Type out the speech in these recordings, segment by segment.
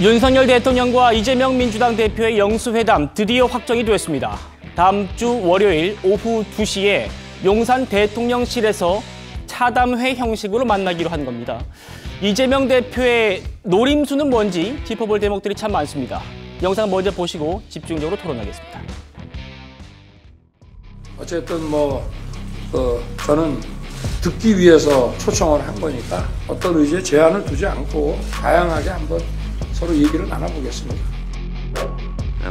윤석열 대통령과 이재명 민주당 대표의 영수회담 드디어 확정이 됐습니다. 다음 주 월요일 오후 2시에 용산 대통령실에서 차담회 형식으로 만나기로 한 겁니다. 이재명 대표의 노림수는 뭔지 짚어볼 대목들이 참 많습니다. 영상 먼저 보시고 집중적으로 토론하겠습니다. 어쨌든 저는 듣기 위해서 초청을 한 거니까 어떤 의지에 제한을 두지 않고 다양하게 한번 서로 얘기를 나눠보겠습니다.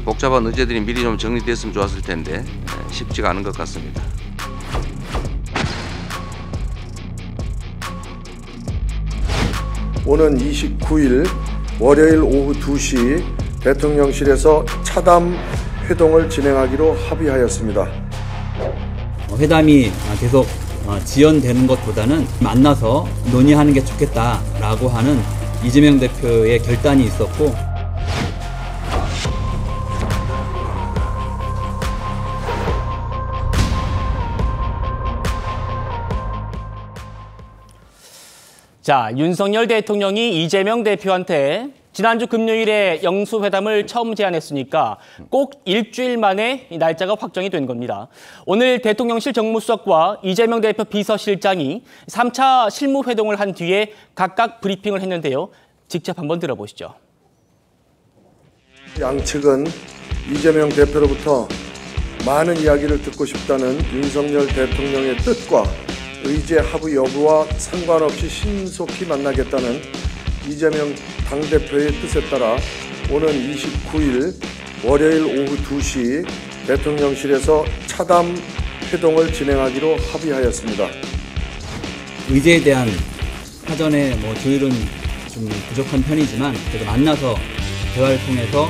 복잡한 의제들이 미리 좀 정리됐으면 좋았을 텐데 쉽지가 않은 것 같습니다. 오는 29일 월요일 오후 2시 대통령실에서 차담 회동을 진행하기로 합의하였습니다. 회담이 계속 지연되는 것보다는 만나서 논의하는 게 좋겠다라고 하는 이재명 대표의 결단이 있었고, 자, 윤석열 대통령이 이재명 대표한테 지난주 금요일에 영수회담을 처음 제안했으니까 꼭 일주일 만에 날짜가 확정이 된 겁니다. 오늘 대통령실 정무수석과 이재명 대표 비서실장이 3차 실무회동을 한 뒤에 각각 브리핑을 했는데요. 직접 한번 들어보시죠. 양측은 이재명 대표로부터 많은 이야기를 듣고 싶다는 윤석열 대통령의 뜻과 의제 합의 여부와 상관없이 신속히 만나겠다는 이재명 당대표의 뜻에 따라 오는 29일 월요일 오후 2시 대통령실에서 차담 회동을 진행하기로 합의하였습니다. 의제에 대한 사전에 조율은 좀 부족한 편이지만 그래도 만나서 대화를 통해서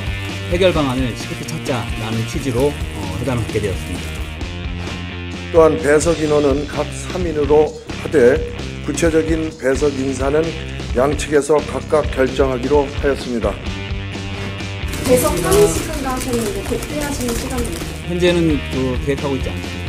해결 방안을 시급히 찾자라는 취지로 회담을 갖게 되었습니다. 또한 배석 인원은 각 3인으로 하되 구체적인 배석 인사는 양측에서 각각 결정하기로 하였습니다. 배석 3인씩은 하셨는데 복귀하시는 시간입니다. 현재는 계획하고 있지 않습니다.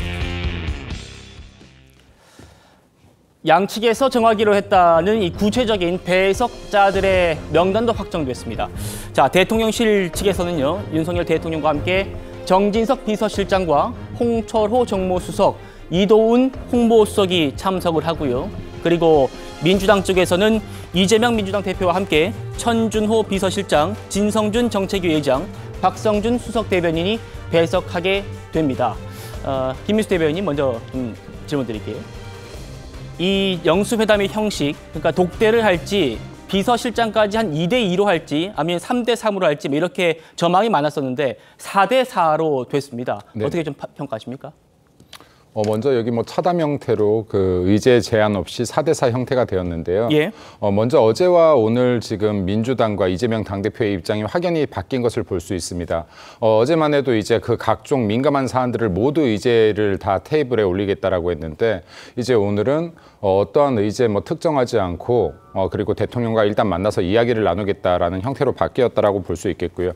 양측에서 정하기로 했다는 이 구체적인 배석자들의 명단도 확정됐습니다. 자, 대통령실 측에서는요, 윤석열 대통령과 함께 정진석 비서실장과 홍철호 정무수석, 이도운 홍보수석이 참석을 하고요. 그리고 민주당 쪽에서는 이재명 민주당 대표와 함께 천준호 비서실장, 진성준 정책위 의장, 박성준 수석 대변인이 배석하게 됩니다. 김민수 대변인 먼저 좀 질문 드릴게요. 이 영수회담의 형식, 그러니까 독대를 할지 비서실장까지 한 2대2로 할지 아니면 3대3으로 할지 이렇게 전망이 많았었는데 4대4로 됐습니다. 네. 어떻게 좀 평가하십니까? 먼저 여기 차담 형태로 의제 제한 없이 4대4 형태가 되었는데요. 예. 먼저 어제와 오늘 지금 민주당과 이재명 당대표의 입장이 확연히 바뀐 것을 볼 수 있습니다. 어제만 해도 이제 각종 민감한 사안들을 모두 의제를 다 테이블에 올리겠다라고 했는데 이제 오늘은 어떠한 의제 특정하지 않고 그리고 대통령과 일단 만나서 이야기를 나누겠다라는 형태로 바뀌었다라고 볼 수 있겠고요.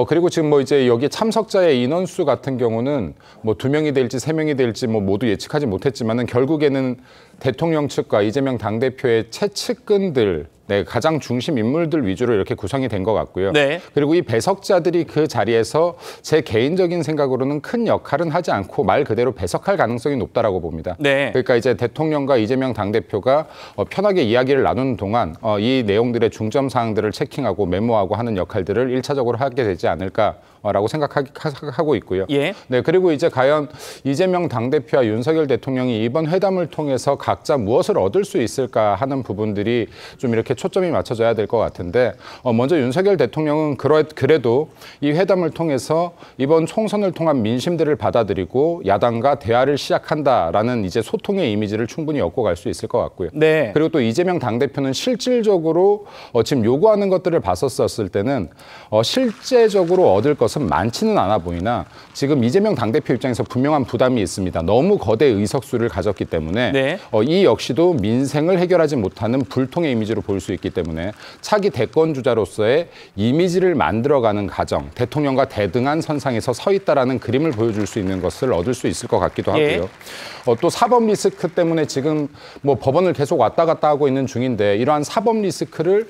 그리고 지금 이제 여기 참석자의 인원수 같은 경우는 2명이 될지 3명이 될지 모두 예측하지 못했지만은 결국에는 대통령 측과 이재명 당대표의 최측근들, 가장 중심 인물들 위주로 이렇게 구성이 된 것 같고요. 네. 그리고 이 배석자들이 그 자리에서 제 개인적인 생각으로는 큰 역할은 하지 않고 말 그대로 배석할 가능성이 높다라고 봅니다. 네. 그러니까 이제 대통령과 이재명 당대표가 편하게 이야기를 나누는 동안 이 내용들의 중점 사항들을 체킹하고 메모하고 하는 역할들을 1차적으로 하게 되지 않을까라고 생각하고 있고요. 예. 네, 그리고 이제 과연 이재명 당대표와 윤석열 대통령이 이번 회담을 통해서 각자 무엇을 얻을 수 있을까 하는 부분들이 좀 이렇게 초점이 맞춰져야 될 것 같은데 먼저 윤석열 대통령은 그래도 이 회담을 통해서 이번 총선을 통한 민심들을 받아들이고 야당과 대화를 시작한다라는 이제 소통의 이미지를 충분히 얻고 갈 수 있을 것 같고요. 네. 그리고 또 이재명 당대표는 실질적으로 지금 요구하는 것들을 봤었을 때는 실제적으로 얻을 것은 많지는 않아 보이나 지금 이재명 당대표 입장에서 분명한 부담이 있습니다. 너무 거대 의석수를 가졌기 때문에 네. 이 역시도 민생을 해결하지 못하는 불통의 이미지로 볼 수 수 있기 때문에 차기 대권 주자로서의 이미지를 만들어가는 과정, 대통령과 대등한 선상에서 서 있다라는 그림을 보여줄 수 있는 것을 얻을 수 있을 것 같기도 하고요. 또 사법 리스크 때문에 지금 뭐 법원을 계속 왔다 갔다 하고 있는 중인데 이러한 사법 리스크를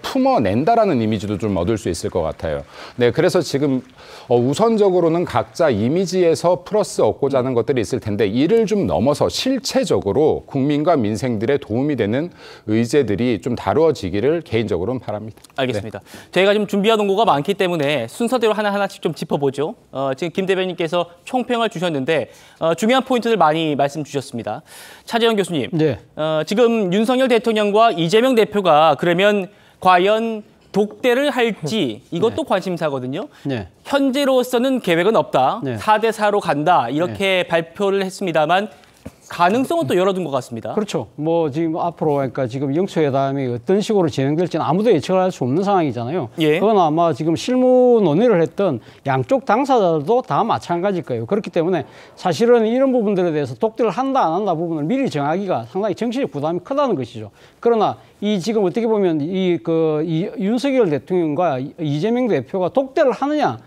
품어낸다라는 이미지도 좀 얻을 수 있을 것 같아요. 네, 그래서 지금 우선적으로는 각자 이미지에서 플러스 얻고자 하는 것들이 있을 텐데 이를 좀 넘어서 실체적으로 국민과 민생들의 도움이 되는 의제들이 좀 다루어지기를 개인적으로는 바랍니다. 알겠습니다. 네. 저희가 좀 준비한 원고가 많기 때문에 순서대로 하나하나씩 좀 짚어보죠. 지금 김 대변인께서 총평을 주셨는데 중요한 포인트들 많이 말씀 주셨습니다. 차재현 교수님, 네. 지금 윤석열 대통령과 이재명 대표가 그러면 과연 독대를 할지 이것도 관심사거든요. 네. 현재로서는 계획은 없다. 네. 4대4로 간다. 이렇게 발표를 했습니다만 가능성은 또 열어둔 것 같습니다. 그렇죠. 뭐 지금 앞으로 그러니까 지금 영초회담이 어떤 식으로 진행될지는 아무도 예측을 할 수 없는 상황이잖아요. 예. 그건 아마 지금 실무 논의를 했던 양쪽 당사자들도 다 마찬가지일 거예요. 그렇기 때문에 사실은 이런 부분들에 대해서 독대를 한다 안 한다 부분을 미리 정하기가 상당히 정치적 부담이 크다는 것이죠. 그러나 이 지금 어떻게 보면 이 윤석열 대통령과 이재명 대표가 독대를 하느냐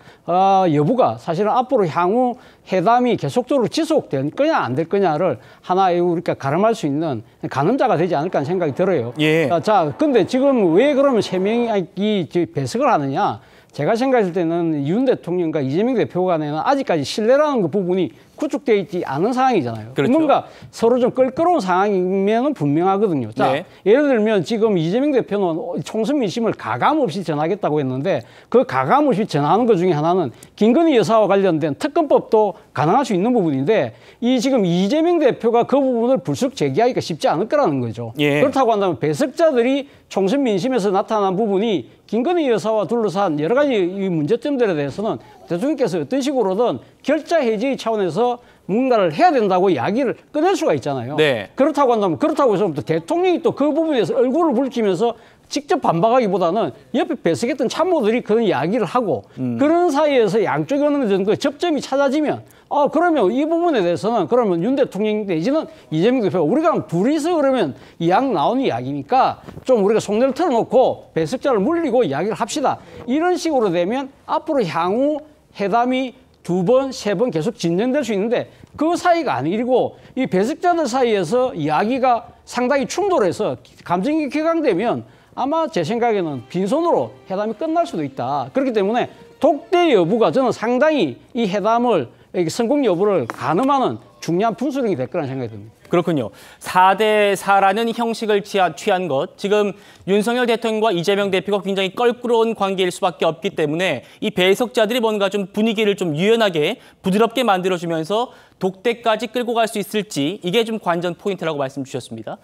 여부가 사실은 앞으로 향후 회담이 계속적으로 지속될 거냐 안 될 거냐를 하나의 우리가 가름할 수 있는 가늠자가 되지 않을까 하는 생각이 들어요. 예. 자, 근데 지금 왜 그러면 세 명이 배석을 하느냐? 제가 생각했을 때는 윤 대통령과 이재명 대표 간에는 아직까지 신뢰라는 그 부분이 구축되어 있지 않은 상황이잖아요. 그렇죠. 뭔가 서로 좀 껄끄러운 상황이면 분명하거든요. 자, 네. 예를 들면 지금 이재명 대표는 총선 민심을 가감 없이 전하겠다고 했는데 그 가감 없이 전하는 것 중에 하나는 김건희 여사와 관련된 특검법도 가능할 수 있는 부분인데 이 지금 이재명 대표가 그 부분을 불쑥 제기하기가 쉽지 않을 거라는 거죠. 예. 그렇다고 한다면 배석자들이 총선 민심에서 나타난 부분이 김건희 여사와 둘러싼 여러 가지 이 문제점들에 대해서는 대통령께서 어떤 식으로든 결자 해지 차원에서 뭔가를 해야 된다고 이야기를 꺼낼 수가 있잖아요. 네. 그렇다고 한다면 그렇다고 해서 또 대통령이 또 그 부분에 대해서 얼굴을 붉히면서 직접 반박하기보다는 옆에 배석했던 참모들이 그런 이야기를 하고 그런 사이에서 양쪽이 어느 정도 접점이 찾아지면 그러면 이 부분에 대해서는 그러면 윤 대통령 내지는 이재명 대표가 우리가 둘이서 그러면 이야기 나오는 이야기니까 좀 우리가 속내를 털어놓고 배석자를 물리고 이야기를 합시다. 이런 식으로 되면 앞으로 향후 회담이 2번, 3번 계속 진전될 수 있는데 그 사이가 아니고 이 배석자들 사이에서 이야기가 상당히 충돌해서 감정이 격앙되면 아마 제 생각에는 빈손으로 회담이 끝날 수도 있다. 그렇기 때문에 독대 여부가 저는 상당히 이 회담을 성공 여부를 가늠하는 중요한 분수령이 될 거라는 생각이 듭니다. 그렇군요. 4대4라는 형식을 취한 것. 지금 윤석열 대통령과 이재명 대표가 굉장히 껄끄러운 관계일 수밖에 없기 때문에 이 배석자들이 뭔가 좀 분위기를 좀 유연하게 부드럽게 만들어주면서 독대까지 끌고 갈 수 있을지 이게 좀 관전 포인트라고 말씀 주셨습니다.